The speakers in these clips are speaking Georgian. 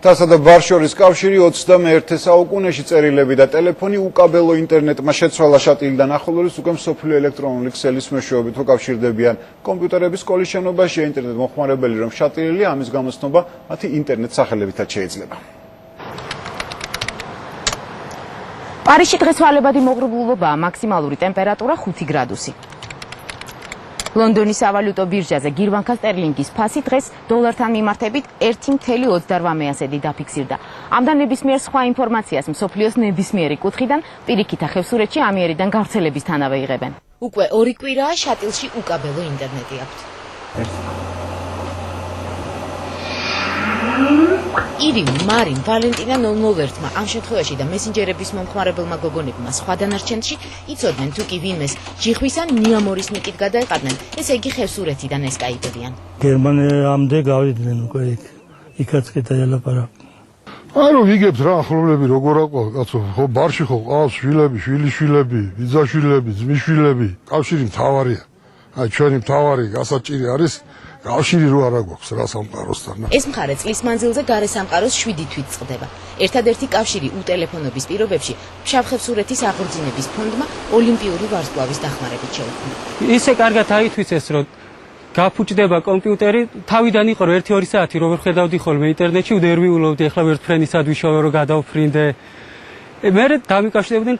თასა და ბარშორის კავშირი 21 საუკუნეში წერილები და ტელეფონი უკაბელო ინტერნეტმა შეცვალა შატილიდან ახალურის უკვე მსოფლიო ელექტრონული ქსელის მეშვეობით უკავშირდებიან კომპიუტერების სკოლის შენობაშია ინტერნეტ მოხმარებელი რომ შატილილი ამის გამოცნობა მათი ინტერნეტ სახელებითაც შეიძლება. პარიზში დღეს ვალებადი მოღრუბლულობაა, მაქსიმალური ტემპერატურა 5 გრადუსი. ლონდონის სავალუტო ბირჟაზე გირვანქა სტერლინგის ფასი დღეს დოლართან მიმართებით 1.28-ზე დაფიქსირდა. ამდა ნებისმიერ სხვა ინფორმაციას მსოფლიოს ნებისმიერი კუთხიდან პირიქით ახევსურეთში ამიერიდან გავრცელებისთანავე იღებენ. უკვე 2 კვირაა შატილში უკაბელო ინტერნეტი აქვთ. ირიმ, მარინ, ვალენტინა 001-მა ამ შემთხვევაში და მესენჯერების მომხმარებელმა გოგონებმა სხვა დანარჩენში იცოდნენ თუ კი ვინმეს ჯიხვის ან ნიამორის ნიკით გადაეყარნენ, ესე იგი ხევსურეთიდან ესკაიპებიან. გერმანიამდე გავიდნენ უკვე იქაც კიდე ელაპარაკ. ანუ ვიგებთ რა ახლობლები როგორ აყვა კაცო, ხო ბარში ხო ყავს შვილები, შვილიშვილები, ბიძაშვილები, ძმისშვილები, კავშირი მთავარია. აი ჩვენი მთავარი გასაჭირი არის კავშირი რო არა გვაქვს რა სამყაროსთან. ეს მხარე წლის მანძილზე გარე სამყაროს 7 თვით წყდება. ერთადერთი კავშირი უტელეფონობის პირობებში ფშავ-ხევსურეთის აღორძინების ფონდმა ოლიმპიური ვარსკვლავის დახმარებით შეუქმნა. ისე კარგად აითვისეს რომ გაფუჭდება კომპიუტერი, თავიდან იყო რომ 1-2 საათი რო ვერ ხედავდი ხოლმე ინტერნეტში, უდერ ვიულობდი, ახლა ვერთ ფრენისად ვიშოვე რომ გადავფრინდე. მე დამიკავშირებდნენ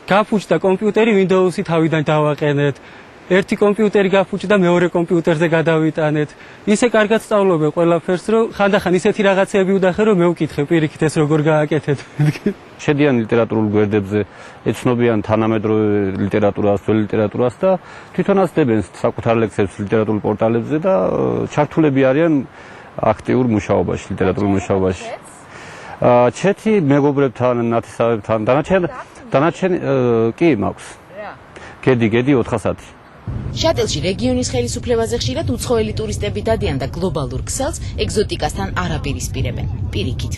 გაფუჭდა კომპიუტერი, Windows-ი თავიდან დავაყენეთ. ერთი კომპიუტერი გაფუჭდა, მეორე კომპიუტერზე გადავიტანეთ. ისე კარგად სწავლობენ ყველაფერს, რომ ხანდახან ისეთი რაღაცები უდახე, რომ მე ვკითხე პირიქით ეს როგორ გააკეთეთ. შედიან ლიტერატურულ გვერდებზე, ეცნობიან თანამედროვე ლიტერატურას, ძველ ლიტერატურას და თვითონაც დებენ საკუთარ ლექსებს ლიტერატურულ პორტალებზე და ჩართულები არიან აქტიურ მუშაობაში, ლიტერატურულ მუშაობაში. ჩეთი მეგობრებთან, ნათესავებთან, დანარჩენი კი მაქვს. გედი 400. შატილში რეგიონის ხელისუფლებაზე ხშირად უცხოელი ტურისტები დადიან და გლობალურ ქსელს ეგზოტიკასთან არ აპირისპირებენ. პირიქით.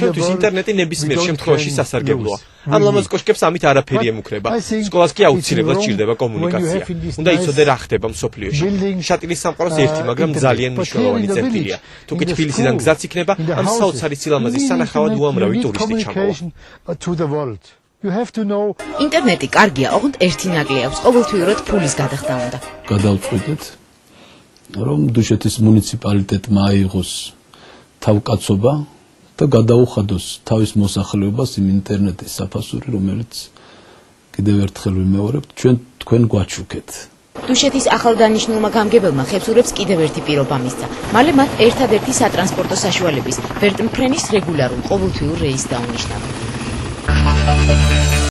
ჩემთვის ინტერნეტი ნებისმიერ შემთხვევაში სასარგებლოა. ამ ლამაზ კოშკებს ამით არაფერი ემუქრება. სკოლას კი აუცილებლად სჭირდება კომუნიკაცია. უნდა იცოდე რა ხდება მსოფლიოში. შატილის სამყაროს ერთი, მაგრამ ძალიან მნიშვნელოვანი წერტილია. თუ კი თბილისიდან გზაც იქნება, ამ საოცარი სილამაზის სანახავად უამრავი ტურისტი ჩამოვა. ინტერნეტი კარგია, ოღონდ ერთი ნაკლი აქვს, ყოველთვიურად ფულის გადახდა უნდა. გადავწყვიტეთ, რომ დუშეთის მუნიციპალიტეტმა აიღოს თავკაცობა და გადაუხადოს თავის მოსახლეობას იმ ინტერნეტის საფასური, რომელიც კიდევ ერთხელ ვიმეორებთ, თქვენ გვაჩუქეთ. დუშეთის ახალდანიშნულმა გამგებელმა ხევსურებს კიდევ ერთი პირობა მისცა. მალე მათ ერთადერთი სატრანსპორტო საშუალების ვერტმფრენის რეგულარულ ყოველთვიურ რეისს დაუნიშნავენ.